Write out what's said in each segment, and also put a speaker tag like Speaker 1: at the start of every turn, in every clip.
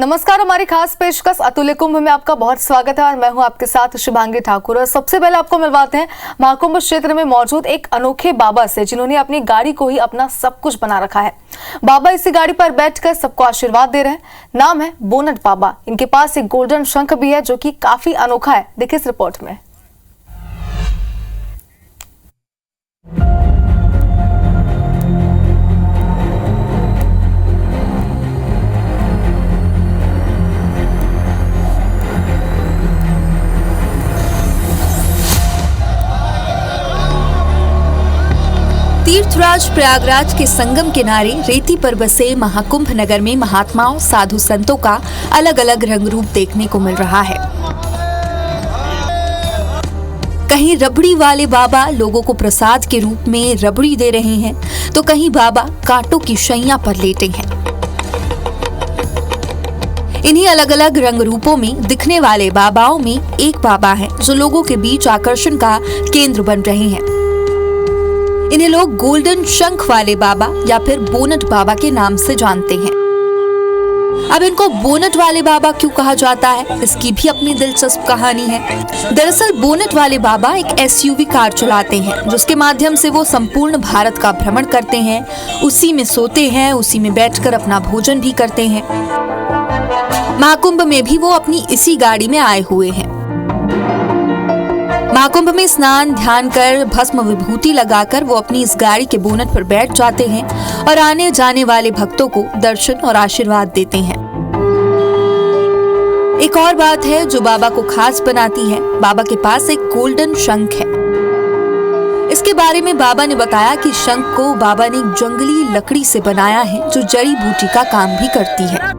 Speaker 1: नमस्कार, हमारी खास पेशकश अतुल्य कुंभ में आपका बहुत स्वागत है और मैं हूं आपके साथ शुभांगी ठाकुर। और सबसे पहले आपको मिलवाते हैं महाकुंभ क्षेत्र में मौजूद एक अनोखे बाबा से, जिन्होंने अपनी गाड़ी को ही अपना सब कुछ बना रखा है। बाबा इसी गाड़ी पर बैठकर सबको आशीर्वाद दे रहे हैं। नाम है बोनट बाबा। इनके पास एक गोल्डन शंख भी है जो कि काफी अनोखा है। देखिए इस रिपोर्ट में।
Speaker 2: तीर्थराज प्रयागराज के संगम किनारे रेती पर बसे महाकुंभ नगर में महात्माओं साधु संतों का अलग अलग रंग रूप देखने को मिल रहा है। कहीं रबड़ी वाले बाबा लोगों को प्रसाद के रूप में रबड़ी दे रहे हैं, तो कहीं बाबा कांटों की शैया पर लेटे हैं। इन्हीं अलग अलग रंग रूपों में दिखने वाले बाबाओं में एक बाबा है जो लोगों के बीच आकर्षण का केंद्र बन रहे हैं। इन्हें लोग गोल्डन शंख वाले बाबा या फिर बोनट बाबा के नाम से जानते हैं। अब इनको बोनट वाले बाबा क्यों कहा जाता है, इसकी भी अपनी दिलचस्प कहानी है। दरअसल बोनट वाले बाबा एक एसयूवी कार चलाते हैं, जिसके माध्यम से वो संपूर्ण भारत का भ्रमण करते हैं। उसी में सोते हैं, उसी में बैठकर अपना भोजन भी करते हैं। महाकुंभ में भी वो अपनी इसी गाड़ी में आए हुए हैं। महाकुंभ में स्नान ध्यान कर भस्म विभूति लगाकर वो अपनी इस गाड़ी के बोनट पर बैठ जाते हैं और आने जाने वाले भक्तों को दर्शन और आशीर्वाद देते हैं। एक और बात है जो बाबा को खास बनाती है। बाबा के पास एक गोल्डन शंख है। इसके बारे में बाबा ने बताया कि शंख को बाबा ने एक जंगली लकड़ी से बनाया है जो जड़ी बूटी का काम भी करती है।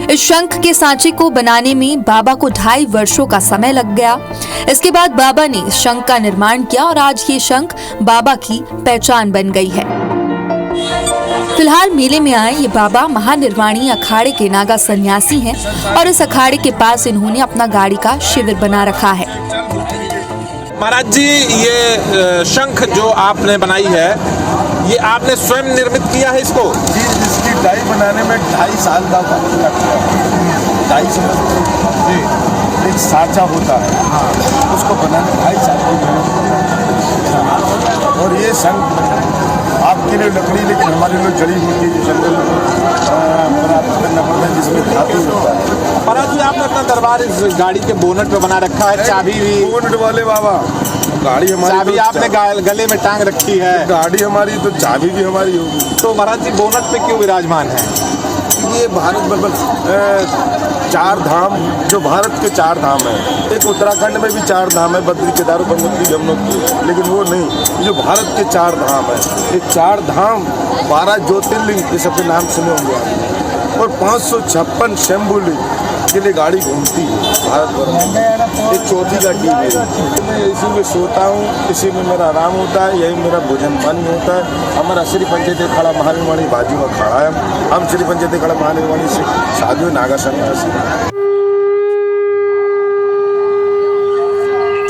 Speaker 2: इस शंख के सांचे को बनाने में बाबा को 2.5 वर्षों का समय लग गया। इसके बाद बाबा ने इस शंख का निर्माण किया और आज ये शंख बाबा की पहचान बन गई है। फिलहाल मेले में आए ये बाबा महानिर्वाणी अखाड़े के नागा सन्यासी हैं और इस अखाड़े के पास इन्होंने अपना गाड़ी का शिविर बना रखा है।
Speaker 3: महाराज जी, ये शंख जो आपने बनाई है, ये आपने स्वयं निर्मित किया है इसको?
Speaker 4: जी, इसकी डाई बनाने में 2.5 साल का वक्त लगता है। डाई समझ जी, एक सांचा होता है, हाँ, उसको बनाने 2.5 साल की मेहनत होता है। और ये शंख आपके लिए लकड़ी, लेकिन हमारे लिए जड़ी बूटी जो जंगल प्राप्त करना पड़ता है, जिसमें धातु होता है।
Speaker 3: महाराज जी, आपने अपना दरबार इस गाड़ी के बोनट पे बना रखा है। चाबी भी
Speaker 4: बोनट वाले बाबा, गाड़ी हमारी,
Speaker 3: चाबी आपने गले में टांग रखी है।
Speaker 4: गाड़ी हमारी तो चाबी भी हमारी होगी।
Speaker 3: तो महाराज जी बोनट पे क्यों विराजमान है?
Speaker 4: ये भारत बल्कि 4 धाम, जो भारत के 4 धाम है। एक उत्तराखंड में भी 4 धाम है, बद्री केदार गंगोत्री यमुनोत्री, लेकिन वो नहीं, जो भारत के 4 धाम है। ये 4 धाम 12 ज्योतिर्लिंग, ये सबके नाम सुने होंगे आपने, और 556 शंभुलिंग के लिए गाड़ी घूमती है भारत भर में। एक चौथी गाड़ी है। मैं इसी में सोता हूँ, इसी में मेरा आराम होता है, यही मेरा भोजन पानी होता है। हमारा श्री पंचायत खड़ा महानिर्वाणी बाजू का खड़ा है। हम श्री पंचायत खड़ा महानिर्वाणी से साधु नागा सन्यासी।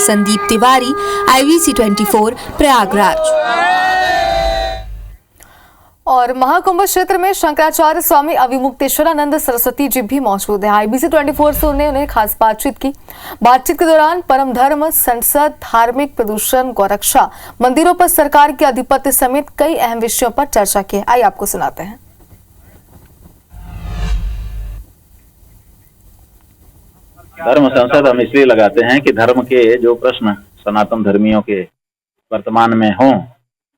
Speaker 2: संदीप तिवारी, IVC 24, प्रयागराज।
Speaker 1: और महाकुंभ क्षेत्र में शंकराचार्य स्वामी अविमुक्तेश्वरानंद सरस्वती जी भी मौजूद हैं। IBC 24 से उन्हें खास बातचीत की। बातचीत के दौरान परम धर्म, संसद, धार्मिक प्रदूषण, गौरक्षा, मंदिरों पर सरकार के आधिपत्य समेत कई अहम विषयों पर चर्चा की। आइए आपको सुनाते हैं।
Speaker 5: धर्म संसद हम इसलिए लगाते हैं कि धर्म के जो प्रश्न सनातन धर्मियों के वर्तमान में हों,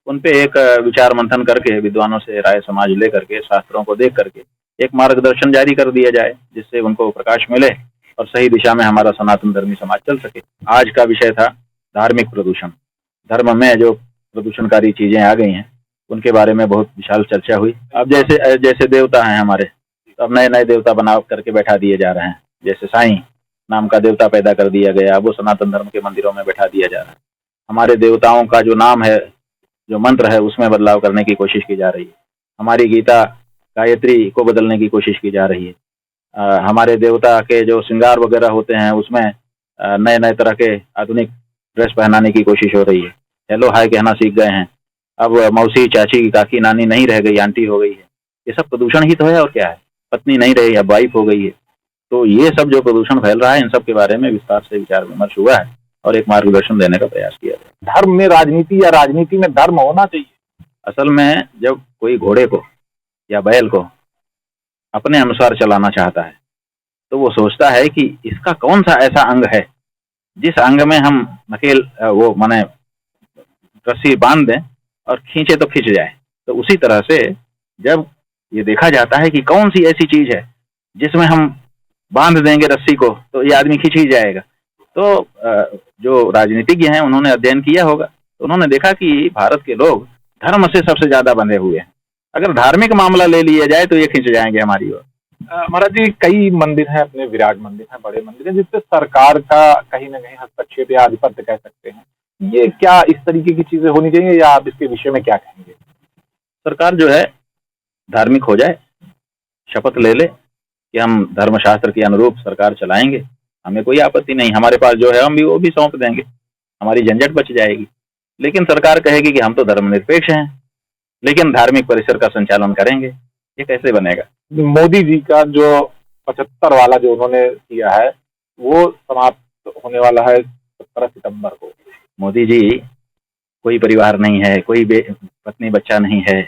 Speaker 5: उन पे एक विचार मंथन करके विद्वानों से राय समाज ले करके, शास्त्रों को देख करके एक मार्गदर्शन जारी कर दिया जाए, जिससे उनको प्रकाश मिले और सही दिशा में हमारा सनातन धर्मी समाज चल सके। आज का विषय था धार्मिक प्रदूषण। धर्म में जो प्रदूषणकारी चीजें आ गई हैं, उनके बारे में बहुत विशाल चर्चा हुई। अब जैसे देवता हैं हमारे, तो अब नए नए देवता बना करके बैठा दिए जा रहे हैं। जैसे साईं नाम का देवता पैदा कर दिया गया, वो सनातन धर्म के मंदिरों में बैठा दिया जा रहा है। हमारे देवताओं का जो नाम है, जो मंत्र है, उसमें बदलाव करने की कोशिश की जा रही है। हमारी गीता गायत्री को बदलने की कोशिश की जा रही है। हमारे देवता के जो श्रृंगार वगैरह होते हैं, उसमें नए नए तरह के आधुनिक ड्रेस पहनाने की कोशिश हो रही है। हेलो हाय कहना सीख गए हैं। अब मौसी, चाची, काकी, नानी नहीं रह गई, आंटी हो गई है। ये सब प्रदूषण ही तो है, और क्या है। पत्नी नहीं रही, अब वाइफ हो गई है। तो ये सब जो प्रदूषण फैल रहा है, इन सब के बारे में विस्तार से विचार विमर्श हुआ है और एक मार्गदर्शन देने का प्रयास किया गया।
Speaker 6: धर्म में राजनीति या राजनीति में धर्म होना चाहिए।
Speaker 5: असल में जब कोई घोड़े को या बैल को अपने अनुसार चलाना चाहता है तो वो सोचता है कि इसका कौन सा ऐसा अंग है जिस अंग में हम नकेल वो माने रस्सी बांध दें और खींचे तो खींच जाए। तो उसी तरह से जब ये देखा जाता है कि कौन सी ऐसी चीज है जिसमें हम बांध देंगे रस्सी को तो ये आदमी खींच ही जाएगा, तो जो राजनीतिज्ञ हैं उन्होंने अध्ययन किया होगा, तो उन्होंने देखा कि भारत के लोग धर्म से सबसे ज्यादा बंधे हुए हैं। अगर धार्मिक मामला ले लिया जाए तो ये खींच जाएंगे हमारी ओर।
Speaker 6: महाराज जी, कई मंदिर हैं, अपने विराट मंदिर हैं, बड़े मंदिर हैं, जिससे सरकार का कहीं ना कहीं हस्तक्षेप या आधिपत्य कह सकते हैं। ये क्या इस तरीके की चीजें होनी चाहिए या आप इसके विषय में क्या कहेंगे?
Speaker 5: सरकार जो है धार्मिक हो जाए, शपथ ले ले कि हम धर्मशास्त्र के अनुरूप सरकार चलाएंगे, हमें कोई आपत्ति नहीं। हमारे पास जो है हम भी वो भी सौंप देंगे, हमारी झंझट बच जाएगी। लेकिन सरकार कहेगी कि हम तो धर्मनिरपेक्ष हैं लेकिन धार्मिक परिसर का संचालन करेंगे, ये कैसे बनेगा?
Speaker 6: मोदी जी का जो 75 वाला जो उन्होंने किया है वो समाप्त होने वाला है 17 सितंबर को।
Speaker 5: मोदी जी कोई परिवार नहीं है, कोई पत्नी बच्चा नहीं है,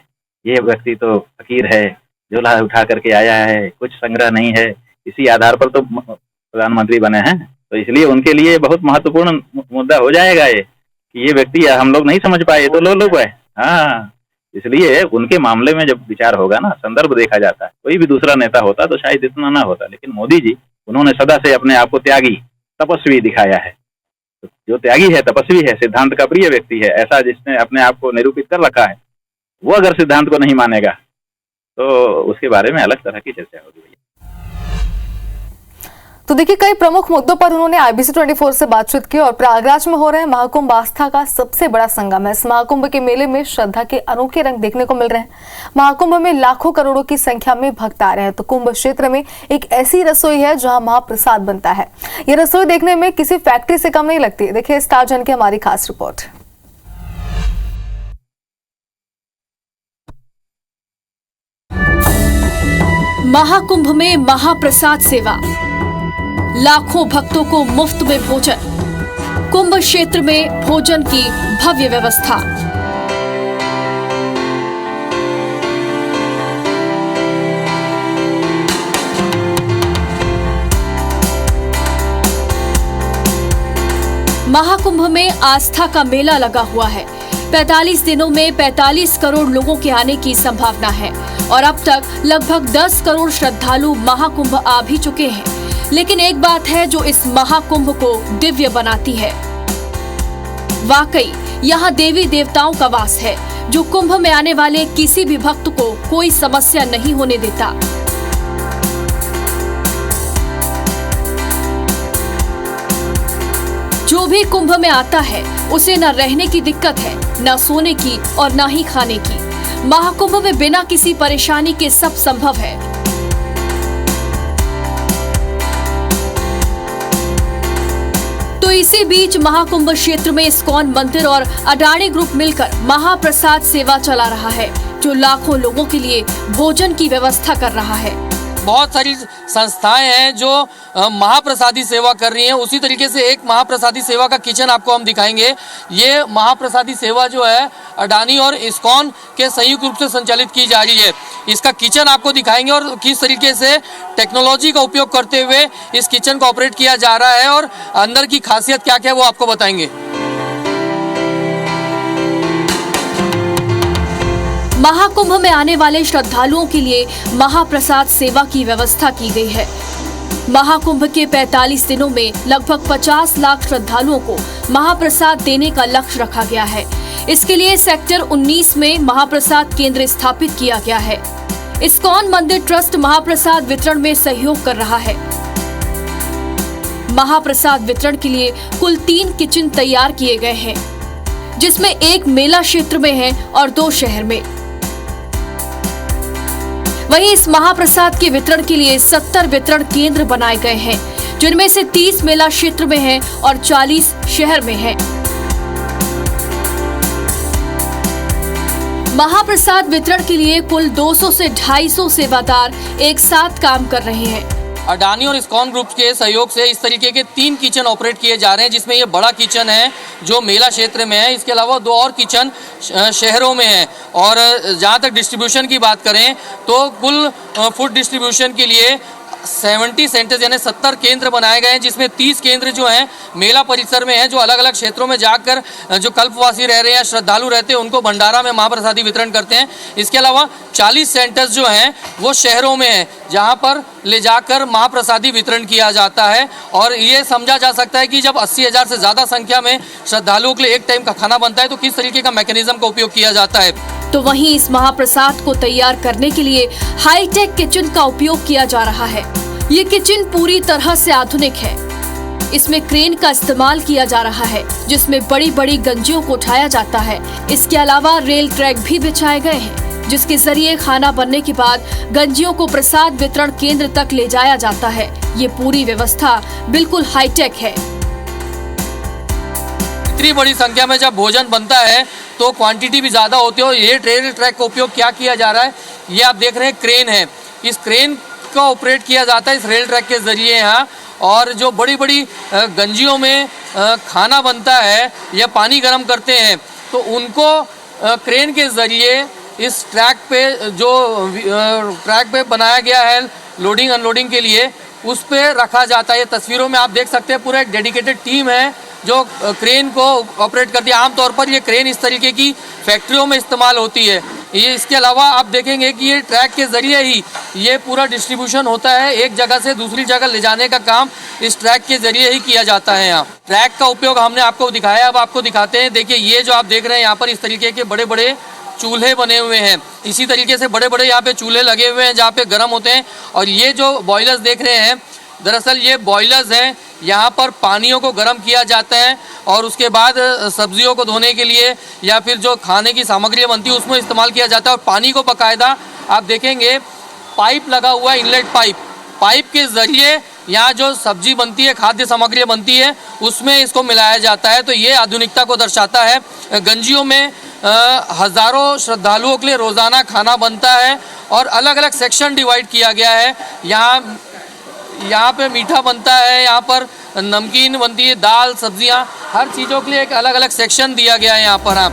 Speaker 5: ये व्यक्ति तो फकीर है, झोला उठा करके आया है, कुछ संग्रह नहीं है, इसी आधार पर तो प्रधानमंत्री बने हैं। तो इसलिए उनके लिए बहुत महत्वपूर्ण मुद्दा हो जाएगा ये कि ये व्यक्ति हम लोग नहीं समझ पाए तो लोग है। हाँ, इसलिए उनके मामले में जब विचार होगा ना, संदर्भ देखा जाता है। कोई भी दूसरा नेता होता तो शायद इतना ना होता, लेकिन मोदी जी उन्होंने सदा से अपने आप को त्यागी तपस्वी दिखाया है। तो जो त्यागी है, तपस्वी है, सिद्धांत का प्रिय व्यक्ति है, ऐसा जिसने अपने आप को निरूपित कर रखा है, वो अगर सिद्धांत को नहीं मानेगा तो उसके बारे में अलग तरह की चर्चा होगी।
Speaker 1: तो देखिए, कई प्रमुख मुद्दों पर उन्होंने IBC 24 से बातचीत की और प्रयागराज में हो रहे महाकुंभ आस्था का सबसे बड़ा संगम है। इस महाकुंभ के मेले में श्रद्धा के अनोखे रंग देखने को मिल रहे हैं। महाकुंभ में लाखों करोड़ों की संख्या में भक्त आ रहे हैं। तो कुंभ क्षेत्र में एक ऐसी रसोई है जहां महाप्रसाद बनता है। ये रसोई देखने में किसी फैक्ट्री से कम नहीं लगती। देखिए स्टार जन की हमारी खास रिपोर्ट।
Speaker 7: महाकुंभ में महाप्रसाद सेवा, लाखों भक्तों को मुफ्त में भोजन, कुंभ क्षेत्र में भोजन की भव्य व्यवस्था। महाकुंभ में आस्था का मेला लगा हुआ है। 45 दिनों में 45 करोड़ लोगों के आने की संभावना है और अब तक लगभग 10 करोड़ श्रद्धालु महाकुंभ आ भी चुके हैं। लेकिन एक बात है जो इस महाकुंभ को दिव्य बनाती है। वाकई यहाँ देवी देवताओं का वास है जो कुंभ में आने वाले किसी भी भक्त को कोई समस्या नहीं होने देता। जो भी कुंभ में आता है उसे न रहने की दिक्कत है, न सोने की और न ही खाने की। महाकुंभ में बिना किसी परेशानी के सब संभव है। तो इसी बीच महाकुंभ क्षेत्र में इस्कॉन मंदिर और अडानी ग्रुप मिलकर महाप्रसाद सेवा चला रहा है, जो लाखों लोगों के लिए भोजन की व्यवस्था कर रहा है।
Speaker 8: बहुत सारी संस्थाएं हैं जो महाप्रसादी सेवा कर रही हैं। उसी तरीके से एक महाप्रसादी सेवा का किचन आपको हम दिखाएंगे। ये महाप्रसादी सेवा जो है अडानी और इस्कॉन के संयुक्त रूप से संचालित की जा रही है। इसका किचन आपको दिखाएंगे और किस तरीके से टेक्नोलॉजी का उपयोग करते हुए इस किचन को ऑपरेट किया जा रहा है और अंदर की खासियत क्या क्या है वो आपको बताएंगे।
Speaker 7: महाकुंभ में आने वाले श्रद्धालुओं के लिए महाप्रसाद सेवा की व्यवस्था की गई है। महाकुंभ के 45 दिनों में लगभग 50 लाख श्रद्धालुओं को महाप्रसाद देने का लक्ष्य रखा गया है। इसके लिए सेक्टर 19 में महाप्रसाद केंद्र स्थापित किया गया है। इस्कॉन मंदिर ट्रस्ट महाप्रसाद वितरण में सहयोग कर रहा है। महाप्रसाद वितरण के लिए कुल 3 किचन तैयार किए गए हैं, जिसमें एक मेला क्षेत्र में है और 2 शहर में। वहीं इस महाप्रसाद के वितरण के लिए 70 वितरण केंद्र बनाए गए हैं, जिनमें से 30 मेला क्षेत्र में हैं और 40 शहर में हैं। महाप्रसाद वितरण के लिए कुल 200 से 250 सेवादार एक साथ काम कर रहे हैं।
Speaker 8: अडानी और इस्कॉन ग्रुप के सहयोग से इस तरीके के 3 किचन ऑपरेट किए जा रहे हैं, जिसमें ये बड़ा किचन है जो मेला क्षेत्र में है। इसके अलावा 2 और किचन शहरों में है। और जहाँ तक डिस्ट्रीब्यूशन की बात करें तो कुल फूड डिस्ट्रीब्यूशन के लिए 70 सेंटर्स यानी 70 केंद्र बनाए गए हैं, जिसमें 30 केंद्र जो हैं मेला परिसर में हैं, जो अलग अलग क्षेत्रों में जाकर जो कल्पवासी रह रहे हैं, श्रद्धालु रहते हैं, उनको भंडारा में महाप्रसादी वितरण करते हैं। इसके अलावा 40 सेंटर्स जो हैं वो शहरों में हैं, जहां पर ले जाकर महाप्रसादी वितरण किया जाता है। और ये समझा जा सकता है कि जब 80,000 से ज़्यादा संख्या में श्रद्धालुओं के लिए एक टाइम का खाना बनता है तो किस तरीके का मैकेनिज्म का उपयोग किया जाता है।
Speaker 7: तो वहीं इस महाप्रसाद को तैयार करने के लिए हाईटेक किचन का उपयोग किया जा रहा है। ये किचन पूरी तरह से आधुनिक है। इसमें क्रेन का इस्तेमाल किया जा रहा है, जिसमें बड़ी बड़ी गंजियों को उठाया जाता है। इसके अलावा रेल ट्रैक भी बिछाए गए हैं, जिसके जरिए खाना बनने के बाद गंजियों को प्रसाद वितरण केंद्र तक ले जाया जाता है। ये पूरी व्यवस्था बिल्कुल हाईटेक है।
Speaker 8: इतनी बड़ी संख्या में जब भोजन बनता है तो क्वांटिटी भी ज़्यादा होती है। और ये रेल ट्रैक का उपयोग क्या किया जा रहा है, ये आप देख रहे हैं क्रेन है। इस क्रेन का ऑपरेट किया जाता है इस रेल ट्रैक के ज़रिए यहाँ। और जो बड़ी बड़ी गंजियों में खाना बनता है या पानी गर्म करते हैं तो उनको क्रेन के ज़रिए इस ट्रैक पे जो ट्रैक पे बनाया गया है लोडिंग अनलोडिंग के लिए, उस पे रखा जाता है। ये तस्वीरों में आप देख सकते हैं पूरा एक डेडिकेटेड टीम है जो क्रेन को ऑपरेट करती है। आमतौर पर ये क्रेन इस तरीके की फैक्ट्रियों में इस्तेमाल होती है। ये इसके अलावा आप देखेंगे कि ये ट्रैक के ज़रिए ही ये पूरा डिस्ट्रीब्यूशन होता है। एक जगह से दूसरी जगह ले जाने का काम इस ट्रैक के ज़रिए ही किया जाता है। यहाँ ट्रैक का उपयोग हमने आपको दिखाया, अब आपको दिखाते हैं। देखिए ये जो आप देख रहे हैं यहाँ पर इस तरीके के बड़े बड़े चूल्हे बने हुए हैं। इसी तरीके से बड़े बड़े यहाँ पे चूल्हे लगे हुए हैं जहाँ पे गर्म होते हैं। और ये जो बॉयलर्स देख रहे हैं, दरअसल ये बॉयलर्स हैं। यहाँ पर पानियों को गर्म किया जाता है और उसके बाद सब्जियों को धोने के लिए या फिर जो खाने की सामग्री बनती है उसमें इस्तेमाल किया जाता है। और पानी को बाकायदा आप देखेंगे पाइप लगा हुआ है, इनलेट पाइप के ज़रिए यहाँ जो सब्जी बनती है, खाद्य सामग्री बनती है, उसमें इसको मिलाया जाता है। तो ये आधुनिकता को दर्शाता है। गंजियों में हज़ारों श्रद्धालुओं के लिए रोज़ाना खाना बनता है और अलग अलग सेक्शन डिवाइड किया गया है। यहाँ पे मीठा बनता है, यहाँ पर नमकीन बनती है, दाल सब्जियाँ, हर चीज़ों के लिए एक अलग अलग सेक्शन दिया गया है यहाँ पर। आप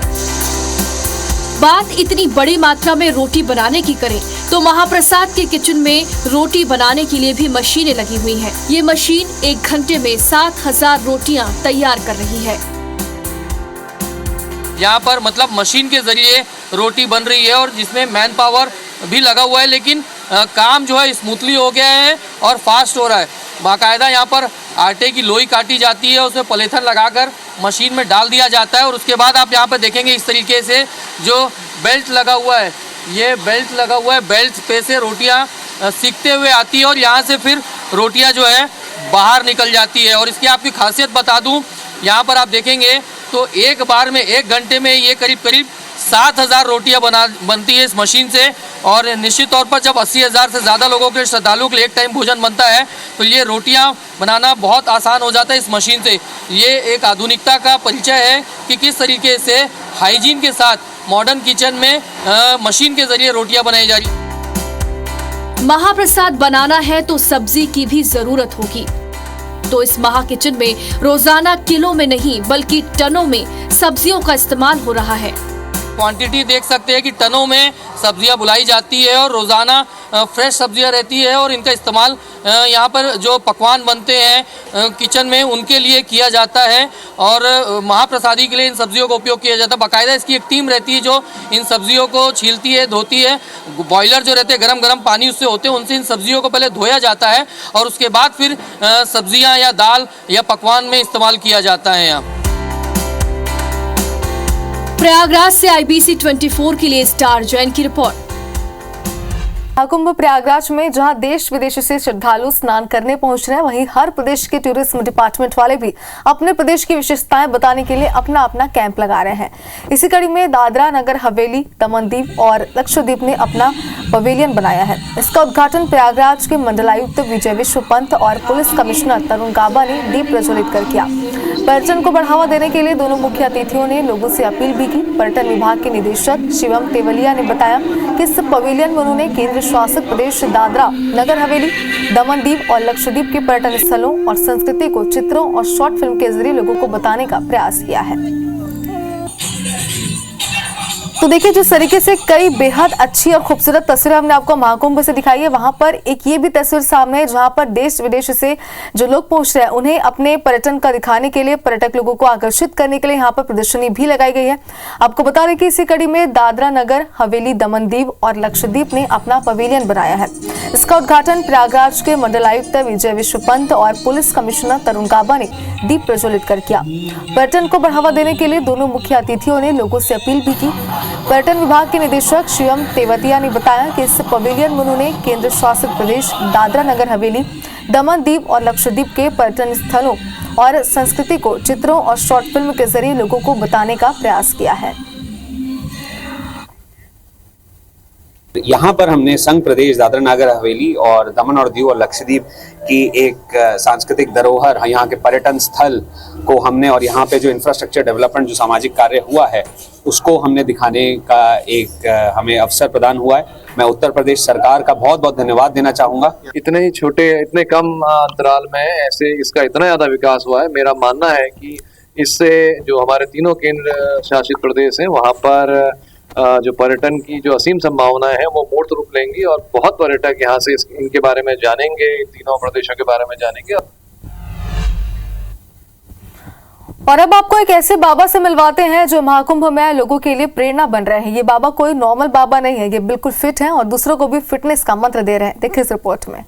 Speaker 7: बात इतनी बड़ी मात्रा में रोटी बनाने की करें तो महाप्रसाद के किचन में रोटी बनाने के लिए भी मशीनें लगी हुई हैं। ये मशीन 1 घंटे में 7,000 रोटियां तैयार कर रही है।
Speaker 8: यहाँ पर मतलब मशीन के जरिए रोटी बन रही है और जिसमें मैन पावर भी लगा हुआ है, लेकिन काम जो है स्मूथली हो गया है और फास्ट हो रहा है। बाकायदा यहाँ पर आटे की लोई काटी जाती है, उसमें पॉलीथिन लगाकर मशीन में डाल दिया जाता है और उसके बाद आप यहाँ पर देखेंगे इस तरीके से जो बेल्ट लगा हुआ है, ये बेल्ट लगा हुआ है, बेल्ट पे से रोटियाँ सीखते हुए आती है और यहाँ से फिर रोटियाँ जो है बाहर निकल जाती है। और इसकी आपकी खासियत बता दूँ, यहाँ पर आप देखेंगे तो एक बार में 1 घंटे में ये करीब 7,000 रोटियां बनती है इस मशीन से। और निश्चित तौर पर जब 80,000 से ज़्यादा लोगों के श्रद्धालुओं के लिए एक टाइम भोजन बनता है तो ये रोटियां बनाना बहुत आसान हो जाता है इस मशीन से। ये एक आधुनिकता का परिचय है कि किस तरीके से हाइजीन के साथ मॉडर्न किचन में मशीन के ज़रिए रोटियाँ बनाई जा रही।
Speaker 7: महाप्रसाद बनाना है तो सब्जी की भी जरूरत होगी, तो इस महा किचन में रोजाना किलो में नहीं बल्कि टनों में सब्जियों का इस्तेमाल हो रहा है।
Speaker 8: क्वांटिटी देख सकते हैं कि टनों में सब्जियां बुलाई जाती है और रोज़ाना फ्रेश सब्जियां रहती है और इनका इस्तेमाल यहाँ पर जो पकवान बनते हैं किचन में उनके लिए किया जाता है और महाप्रसादी के लिए इन सब्जियों का उपयोग किया जाता है। बाकायदा इसकी एक टीम रहती है जो इन सब्जियों को छीलती है, धोती है। बॉयलर जो रहते हैं गरम गरम पानी उससे होते हैं, उनसे इन सब्जियों को पहले धोया जाता है और उसके बाद फिर सब्जियाँ या दाल या पकवान में इस्तेमाल किया जाता है। यहाँ
Speaker 7: प्रयागराज से IBC 24 के लिए स्टार जैन की रिपोर्ट।
Speaker 1: महाकुंभ प्रयागराज में जहां देश विदेश से श्रद्धालु स्नान करने पहुंच रहे हैं, वहीं हर प्रदेश के टूरिज्म डिपार्टमेंट वाले भी अपने प्रदेश की विशेषताएं बताने के लिए अपना अपना कैंप लगा रहे हैं। इसी कड़ी में दादरा नगर हवेली, दमन दीव और लक्षद्वीप ने अपना पवेलियन बनाया है। इसका उद्घाटन प्रयागराज के मंडलायुक्त विजय विश्व पंत और पुलिस कमिश्नर तरुण गाबा ने दीप प्रज्वलित कर किया। पर्यटन को बढ़ावा देने के लिए दोनों मुख्य अतिथियों ने लोगों से अपील भी की। पर्यटन विभाग के निदेशक शिवम तेवलिया ने बताया कि इस पवेलियन में उन्होंने केंद्र शासित प्रदेश दादरा नगर हवेली, दमन दीव और लक्षद्वीप के पर्यटन स्थलों और संस्कृति को चित्रों और शॉर्ट फिल्म के जरिए लोगों को बताने का प्रयास किया है। तो देखिए, जिस तरीके से कई बेहद अच्छी और खूबसूरत तस्वीरें हमने आपको महाकुंभ से दिखाई है, वहां पर एक ये भी तस्वीर सामने है जहां पर देश विदेश से जो लोग पहुंच रहे हैं उन्हें अपने पर्यटन का दिखाने के लिए, पर्यटक लोगों को आकर्षित करने के लिए यहाँ पर प्रदर्शनी भी लगाई गई है। आपको बता दें कि इसी कड़ी में दादरा नगर हवेली, दमन दीव और लक्षद्वीप ने अपना पवेलियन बनाया है। इसका उद्घाटन प्रयागराज के मंडलायुक्त विजय विश्व पंत और पुलिस कमिश्नर तरुण गाबा ने दीप प्रज्वलित कर किया। पर्यटन को बढ़ावा देने के लिए दोनों मुख्य अतिथियों ने लोगों से अपील भी की। पर्यटन विभाग के निदेशक श्रीएम तेवतिया ने बताया कि इस पवेलियन में उन्होंने केंद्र शासित प्रदेश दादरा नगर हवेली, दमन दीव और लक्षद्वीप के पर्यटन स्थलों और संस्कृति को चित्रों और शॉर्ट फिल्म के जरिए लोगों को बताने का प्रयास किया है।
Speaker 9: यहाँ पर हमने संघ प्रदेश दादरा नगर हवेली और दमन और दीव और लक्षद्वीप की एक सांस्कृतिक धरोहर, यहाँ के पर्यटन स्थल को हमने, और यहाँ पे जो इंफ्रास्ट्रक्चर डेवलपमेंट, जो सामाजिक कार्य हुआ है, उसको हमने दिखाने का एक हमें अवसर प्रदान हुआ है। मैं उत्तर प्रदेश सरकार का बहुत बहुत धन्यवाद देना चाहूँगा।
Speaker 10: इतने ही छोटे, इतने कम अंतराल में ऐसे इसका इतना ज़्यादा विकास हुआ है। मेरा मानना है कि इससे जो हमारे तीनों केंद्र शासित प्रदेश हैं वहाँ पर जो पर्यटन की जो असीम संभावनाएं हैं वो मूर्त रूप लेंगी और बहुत पर्यटक यहाँ से इनके बारे में जानेंगे, इन तीनों प्रदेशों के बारे में जानेंगे।
Speaker 1: और अब आपको एक ऐसे बाबा से मिलवाते हैं जो महाकुंभ में आए लोगों के लिए प्रेरणा बन रहे हैं। ये बाबा कोई नॉर्मल बाबा नहीं है, ये बिल्कुल फिट हैं और दूसरों को भी फिटनेस का मंत्र दे रहे हैं। देखिए इस रिपोर्ट में।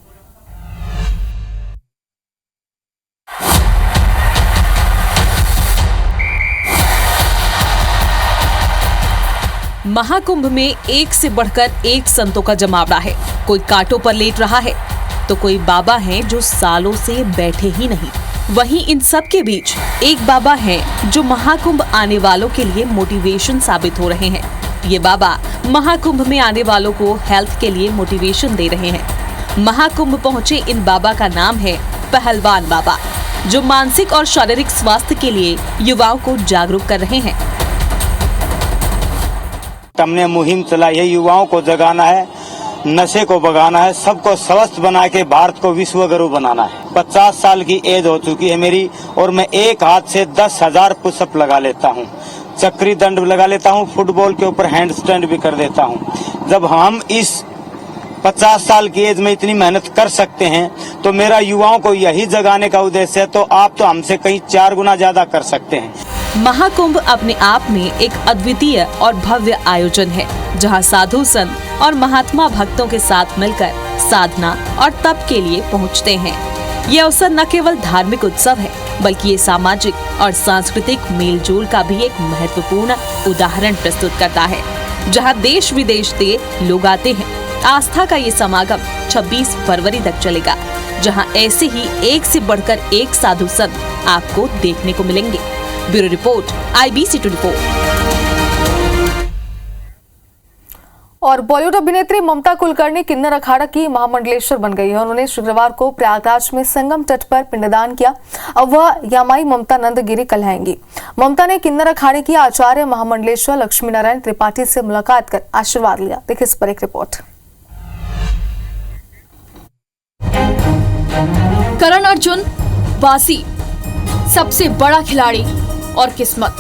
Speaker 11: महाकुंभ में एक से बढ़कर एक संतों का जमावड़ा है। कोई कांटों पर लेट रहा है तो कोई बाबा हैं जो सालों से बैठे ही नहीं। वहीं इन सब के बीच एक बाबा हैं जो महाकुंभ आने वालों के लिए मोटिवेशन साबित हो रहे हैं। ये बाबा महाकुंभ में आने वालों को हेल्थ के लिए मोटिवेशन दे रहे हैं। महाकुंभ पहुंचे इन बाबा का नाम है पहलवान बाबा, जो मानसिक और शारीरिक स्वास्थ्य के लिए युवाओं को जागरूक कर रहे हैं।
Speaker 12: हमने मुहिम चलाई है, युवाओं को जगाना है, नशे को भगाना है, सबको स्वस्थ बना के भारत को विश्व गुरु बनाना है। 50 साल की एज हो चुकी है मेरी और मैं एक हाथ से 10,000 पुशअप लगा लेता हूँ, चक्री दंड लगा लेता हूँ, फुटबॉल के ऊपर हैंड स्टैंड भी कर देता हूँ। जब हम इस 50 साल की एज में इतनी मेहनत कर सकते हैं तो मेरा युवाओं को यही जगाने का उद्देश्य है। तो आप तो हमसे कहीं 4 गुना ज्यादा कर सकते हैं।
Speaker 11: महाकुंभ अपने आप में एक अद्वितीय और भव्य आयोजन है, जहां साधु संत और महात्मा भक्तों के साथ मिलकर साधना और तप के लिए पहुंचते हैं। ये अवसर न केवल धार्मिक उत्सव है, बल्कि ये सामाजिक और सांस्कृतिक मेलजोल का भी एक महत्वपूर्ण उदाहरण प्रस्तुत करता है, जहां देश विदेश से लोग आते हैं। आस्था का ये समागम 26 फरवरी तक चलेगा, जहां ऐसे ही एक से बढ़कर एक साधु संत आपको देखने को मिलेंगे। Bureau report, IBC 24।
Speaker 1: और बॉलीवुड अभिनेत्री ममता कुलकर्णी किन्नर अखाड़ा की महामंडलेश्वर बन गई है। उन्होंने शुक्रवार को प्रयागराज में संगम तट पर पिंडदान किया। अब वह यामाई ममता नंदगिरी कहलाएंगी। ममता ने किन्नर अखाड़े की आचार्य महामंडलेश्वर लक्ष्मी नारायण त्रिपाठी से मुलाकात कर आशीर्वाद लिया। देखिए इस पर एक रिपोर्ट।
Speaker 7: करण अर्जुन, वासी, सबसे बड़ा खिलाड़ी और किस्मत,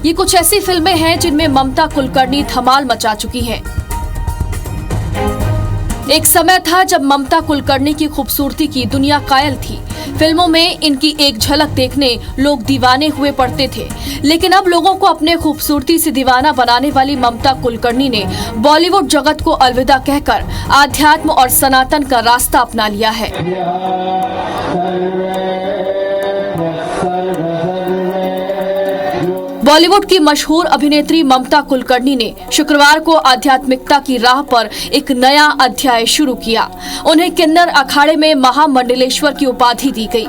Speaker 7: ये कुछ ऐसी फिल्में हैं जिनमें ममता कुलकर्णी धमाल मचा चुकी हैं। एक समय था जब ममता कुलकर्णी की खूबसूरती की दुनिया कायल थी। फिल्मों में इनकी एक झलक देखने लोग दीवाने हुए पड़ते थे, लेकिन अब लोगों को अपने खूबसूरती से दीवाना बनाने वाली ममता कुलकर्णी ने बॉलीवुड जगत को अलविदा कहकर आध्यात्म और सनातन का रास्ता अपना लिया है। बॉलीवुड की मशहूर अभिनेत्री ममता कुलकर्णी ने शुक्रवार को आध्यात्मिकता की राह पर एक नया अध्याय शुरू किया। उन्हें किन्नर अखाड़े में महामंडलेश्वर की उपाधि दी गई।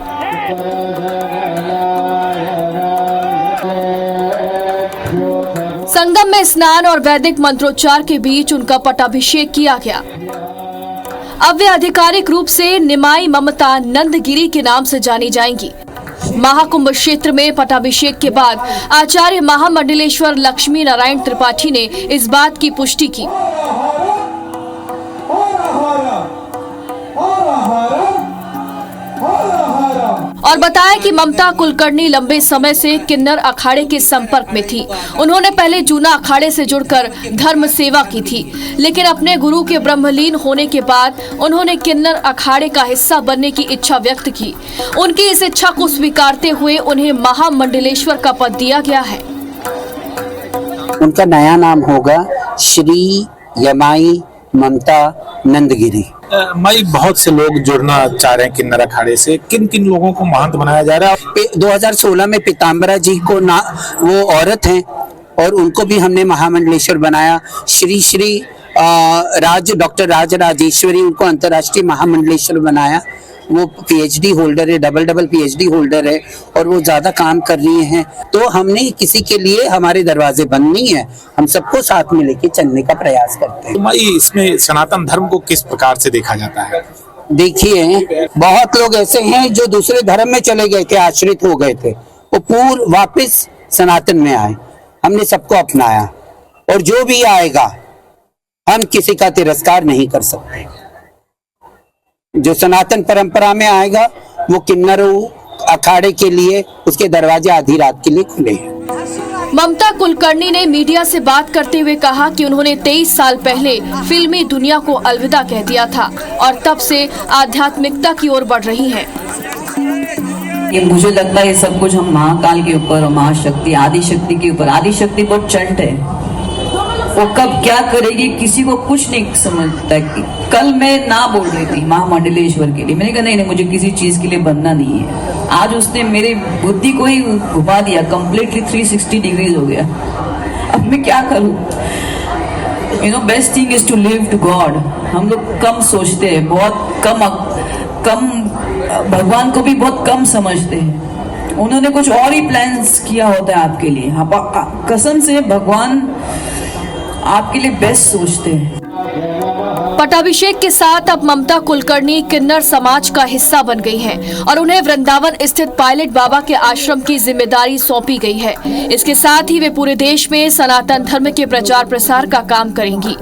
Speaker 7: संगम में स्नान और वैदिक मंत्रोच्चार के बीच उनका पटाभिषेक किया गया। अब वे आधिकारिक रूप से निमाई ममता नंदगिरी के नाम से जानी जाएंगी। महाकुंभ क्षेत्र में पटाभिषेक के बाद आचार्य महामंडलेश्वर लक्ष्मी नारायण त्रिपाठी ने इस बात की पुष्टि की। और बताया कि ममता कुलकर्णी लंबे समय से किन्नर अखाड़े के संपर्क में थी। उन्होंने पहले जूना अखाड़े से जुड़कर धर्म सेवा की थी, लेकिन अपने गुरु के ब्रह्मलीन होने के बाद उन्होंने किन्नर अखाड़े का हिस्सा बनने की इच्छा व्यक्त की। उनकी इस इच्छा को स्वीकारते हुए उन्हें महामंडलेश्वर का पद दिया गया है।
Speaker 13: उनका नया नाम होगा श्री यमाई ममता नंदगिरी।
Speaker 6: माई, बहुत से लोग जुड़ना चाह रहे हैं किन्नर अखाड़े से, किन किन लोगों को महंत बनाया जा रहा है?
Speaker 13: 2016 में पीताम्बरा जी को वो औरत हैं और उनको भी हमने महामंडलेश्वर बनाया। श्री डॉक्टर राज राजेश्वरी, उनको अंतर्राष्ट्रीय महामंडलेश्वर बनाया। वो पीएचडी होल्डर है, डबल पीएचडी होल्डर है और वो ज्यादा काम कर रही हैं। तो हमने किसी के लिए हमारे दरवाजे बंद नहीं है, हम सबको साथ में लेके चलने का प्रयास करते हैं।
Speaker 6: तो माई, इसमें सनातन धर्म को किस प्रकार से देखा जाता है?
Speaker 13: देखिए, बहुत लोग ऐसे हैं जो दूसरे धर्म में चले गए थे, आश्रित हो गए थे, वो पूर्ण वापस सनातन में आए। हमने सबको अपनाया और जो भी आएगा हम किसी का तिरस्कार नहीं कर सकते। जो सनातन परंपरा में आएगा वो किन्नर अखाड़े के लिए उसके दरवाजे आधी रात के लिए खुले हैं।
Speaker 7: ममता कुलकर्णी ने मीडिया से बात करते हुए कहा कि उन्होंने 23 साल पहले फिल्मी दुनिया को अलविदा कह दिया था और तब से आध्यात्मिकता की ओर बढ़ रही हैं।
Speaker 14: ये मुझे लगता है ये सब कुछ हम महाकाल के ऊपर और महाशक्ति आदिशक्ति के ऊपर, आदिशक्ति बहुत चंट है, वो कब क्या करेगी किसी को कुछ नहीं समझता। कि कल मैं ना बोल रही थी महामंडलेश्वर के लिए, मैंने कहा नहीं मुझे किसी चीज के लिए बनना नहीं है। आज उसने मेरी बुद्धि को ही घुमा दिया, कंप्लीटली 360 डिग्रीज हो गया। अब मैं क्या करूं? Best thing is to leave to God. हम लोग कम सोचते हैं, बहुत कम भगवान को भी बहुत कम समझते हैं। उन्होंने कुछ और ही प्लान्स किया होता है आपके लिए। कसम से भगवान आपके लिए बेस्ट सोचते हैं।
Speaker 7: पट्टाभिषेक के साथ अब ममता कुलकर्णी किन्नर समाज का हिस्सा बन गई हैं और उन्हें वृंदावन स्थित पायलट बाबा के आश्रम की जिम्मेदारी सौंपी गई है। इसके साथ ही वे पूरे देश में सनातन धर्म के प्रचार प्रसार का काम करेंगी।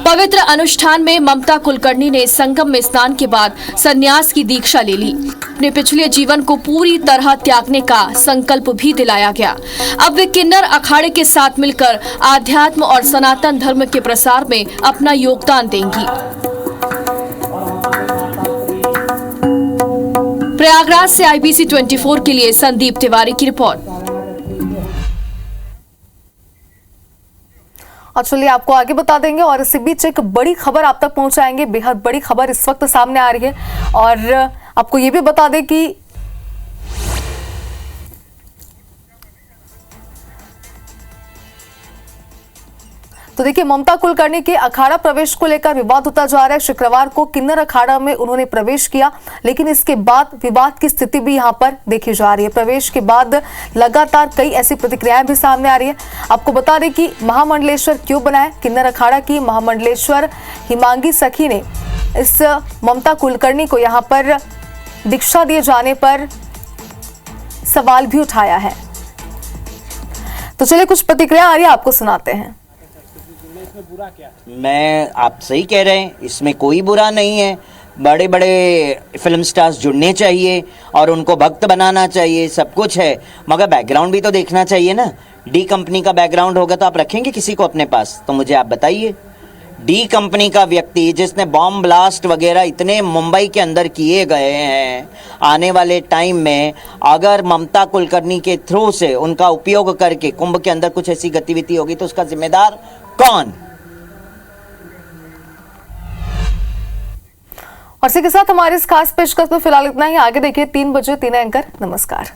Speaker 7: पवित्र अनुष्ठान में ममता कुलकर्णी ने संगम में स्नान के बाद संन्यास की दीक्षा ले ली। अपने पिछले जीवन को पूरी तरह त्यागने का संकल्प भी दिलाया गया। अब वे किन्नर अखाड़े के साथ मिलकर आध्यात्म और सनातन धर्म के प्रसार में अपना योगदान देंगी। प्रयागराज से IBC 24 के लिए संदीप तिवारी की रिपोर्ट।
Speaker 1: और चलिए आपको आगे बता देंगे और इसी बीच एक बड़ी खबर आप तक पहुंचाएंगे। बेहद बड़ी खबर इस वक्त सामने आ रही है और आपको ये भी बता दें कि तो देखिए, ममता कुलकर्णी के अखाड़ा प्रवेश को लेकर विवाद होता जा रहा है। शुक्रवार को किन्नर अखाड़ा में उन्होंने प्रवेश किया, लेकिन इसके बाद विवाद की स्थिति भी यहां पर देखी जा रही है। प्रवेश के बाद लगातार कई ऐसी प्रतिक्रियाएं भी सामने आ रही है। आपको बता दें कि महामंडलेश्वर क्यों बना है। किन्नर अखाड़ा की महामंडलेश्वर हिमांगी सखी ने इस ममता कुलकर्णी को यहां पर दीक्षा दिए जाने पर सवाल भी उठाया है। तो चलिए कुछ प्रतिक्रिया आ रही है, आपको सुनाते हैं।
Speaker 15: मैं आप सही कह रहे हैं, इसमें कोई बुरा नहीं है। बड़े बड़े फिल्म स्टार्स जुड़ने चाहिए और उनको भक्त बनाना चाहिए, सब कुछ है, मगर बैकग्राउंड भी तो देखना चाहिए ना। डी कंपनी का बैकग्राउंड होगा तो आप रखेंगे किसी को अपने पास? तो मुझे आप बताइए, डी कंपनी का व्यक्ति जिसने बॉम्ब ब्लास्ट वगैरह इतने मुंबई के अंदर किए गए हैं, आने वाले टाइम में अगर ममता कुलकर्णी के थ्रू से उनका उपयोग करके कुंभ के अंदर कुछ ऐसी गतिविधि होगी तो उसका जिम्मेदार कौन?
Speaker 1: और इसी के साथ हमारे इस खास पेशकश में फिलहाल इतना ही। आगे देखिए 3 बजे 3 एंकर। नमस्कार।